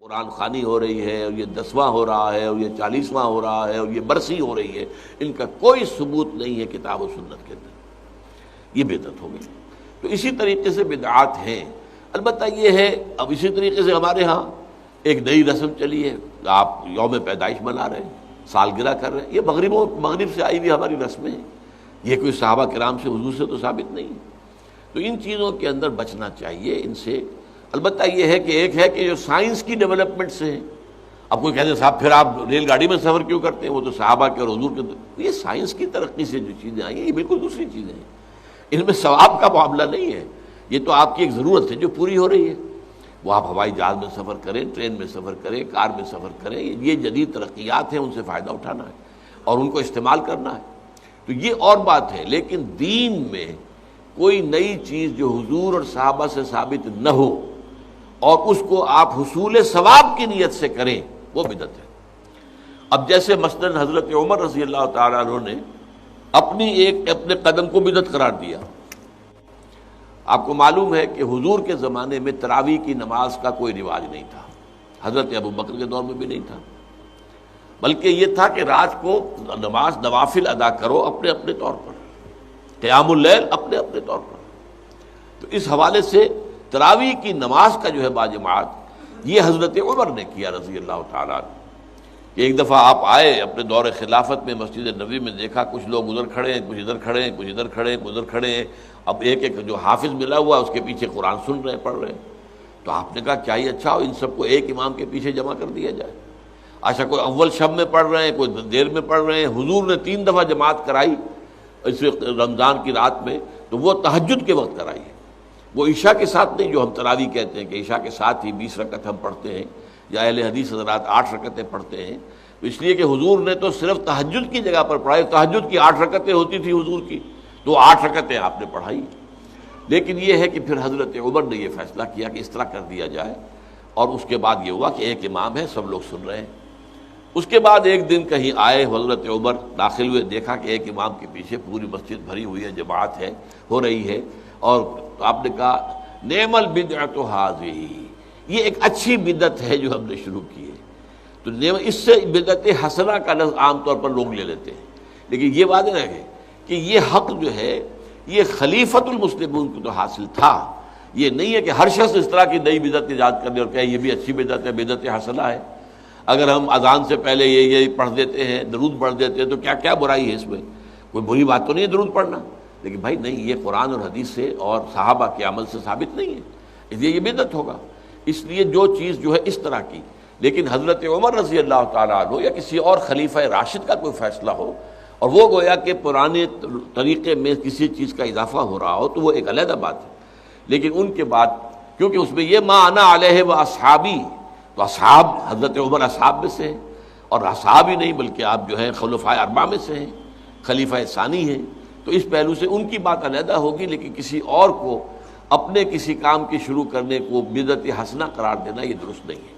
قرآن خوانی ہو رہی ہے اور یہ 10واں ہو رہا ہے اور یہ 40واں ہو رہا ہے اور یہ برسی ہو رہی ہے، ان کا کوئی ثبوت نہیں ہے کتاب و سنت کے اندر، یہ بدعت ہو گئی۔ تو اسی طریقے سے بدعات ہیں۔ البتہ یہ ہے اب اسی طریقے سے ہمارے ہاں ایک نئی رسم چلی ہے، آپ یوم پیدائش منا رہے ہیں، سالگرہ کر رہے ہیں، یہ مغرب سے آئی ہوئی ہماری رسمیں ہیں، یہ کوئی صحابہ کرام سے حضور سے تو ثابت نہیں ہے۔ تو ان چیزوں کے اندر بچنا چاہیے ان سے۔ البتہ یہ ہے کہ ایک ہے کہ جو سائنس کی ڈیولپمنٹ سے ہے، اب کوئی کہتے ہیں صاحب پھر آپ ریل گاڑی میں سفر کیوں کرتے ہیں، وہ تو صحابہ کے اور حضور کے، یہ سائنس کی ترقی سے جو چیزیں آئی ہیں یہ بالکل دوسری چیزیں ہیں، ان میں ثواب کا معاملہ نہیں ہے، یہ تو آپ کی ایک ضرورت ہے جو پوری ہو رہی ہے۔ وہ آپ ہوائی جہاز میں سفر کریں، ٹرین میں سفر کریں، کار میں سفر کریں، یہ جدید ترقیات ہیں، ان سے فائدہ اٹھانا ہے اور ان کو استعمال کرنا ہے، تو یہ اور بات ہے۔ لیکن دین میں کوئی نئی چیز جو حضور اور صحابہ سے ثابت نہ ہو اور اس کو آپ حصول ثواب کی نیت سے کریں، وہ بدعت ہے۔ اب جیسے مثلا حضرت عمر رضی اللہ تعالیٰ عنہ نے اپنے قدم کو بدعت قرار دیا۔ آپ کو معلوم ہے کہ حضور کے زمانے میں تراویح کی نماز کا کوئی رواج نہیں تھا، حضرت ابو بکر کے دور میں بھی نہیں تھا، بلکہ یہ تھا کہ رات کو نماز نوافل ادا کرو اپنے اپنے طور پر، قیام اللیل اپنے اپنے طور پر۔ تو اس حوالے سے تراویح کی نماز کا جو ہے باجماعت یہ حضرت عمر نے کیا رضی اللہ تعالیٰ عنہ، کہ ایک دفعہ آپ آئے اپنے دور خلافت میں مسجد نبوی میں، دیکھا کچھ لوگ ادھر کھڑے ہیں، کچھ ادھر کھڑے ہیں، کچھ ادھر کھڑے ہیں، کچھ ادھر کھڑے ہیں، اب ایک ایک جو حافظ ملا ہوا اس کے پیچھے قرآن سن رہے ہیں، پڑھ رہے ہیں۔ تو آپ نے کہا کیا یہ اچھا ہو ان سب کو ایک امام کے پیچھے جمع کر دیا جائے؟ اچھا کوئی اول شب میں پڑھ رہے ہیں، کوئی دیر میں پڑھ رہے ہیں، حضور نے 3 دفعہ جماعت کرائی اس رمضان کی رات میں، تو وہ تہجد کے وقت کرائی ہے، وہ عشاء کے ساتھ نہیں، جو ہم تراویح کہتے ہیں کہ عشاء کے ساتھ ہی 20 رکعت ہم پڑھتے ہیں، یا اہل حدیث حضرات 8 رکعتیں پڑھتے ہیں، اس لیے کہ حضور نے تو صرف تہجد کی جگہ پر پڑھائی، تہجد کی 8 رکعتیں ہوتی تھی حضور کی، تو 8 رکعتیں آپ نے پڑھائی۔ لیکن یہ ہے کہ پھر حضرت عمر نے یہ فیصلہ کیا کہ اس طرح کر دیا جائے، اور اس کے بعد یہ ہوا کہ ایک امام ہے، سب لوگ سن رہے ہیں۔ اس کے بعد ایک دن کہیں آئے حضرت عمر، داخل ہوئے، دیکھا کہ ایک امام کے پیچھے پوری مسجد بھری ہوئی ہے، جماعت ہے، ہو رہی ہے، اور آپ نے کہا نعم البدعۃ ھذہ، یہ ایک اچھی بدعت ہے جو ہم نے شروع کی ہے۔ تو اس سے بدعت حسنہ کا لفظ عام طور پر لوگ لے لیتے ہیں، لیکن یہ واضح رہے کہ یہ حق جو ہے یہ خلیفۃ المسلمون کو تو حاصل تھا، یہ نہیں ہے کہ ہر شخص اس طرح کی نئی بدعت ایجاد کر لے اور کہے یہ بھی اچھی بدعت ہے، بدعت حسنہ ہے۔ اگر ہم اذان سے پہلے یہ پڑھ دیتے ہیں، درود پڑھ دیتے ہیں، تو کیا برائی ہے اس میں؟ کوئی بری بات تو نہیں ہے درود پڑھنا، لیکن بھائی نہیں، یہ قرآن اور حدیث سے اور صحابہ کے عمل سے ثابت نہیں ہے، اس لیے یہ بدعت ہوگا۔ اس لیے جو چیز جو ہے اس طرح کی، لیکن حضرت عمر رضی اللہ تعالیٰ عنہ یا کسی اور خلیفہ راشد کا کوئی فیصلہ ہو اور وہ گویا کہ پرانے طریقے میں کسی چیز کا اضافہ ہو رہا ہو، تو وہ ایک علیحدہ بات ہے۔ لیکن ان کے بعد کیونکہ اس میں یہ ما انا علیہ و اصحابی، تو اصحاب حضرت عمر اصحاب میں سے ہیں، اور اصحاب ہی نہیں بلکہ آپ جو ہیں خلفائے اربعہ میں سے ہیں، خلیفہ ثانی ہیں، تو اس پہلو سے ان کی بات علیحدہ ہوگی، لیکن کسی اور کو اپنے کسی کام کی شروع کرنے کو بدعت حسنہ قرار دینا یہ درست نہیں ہے۔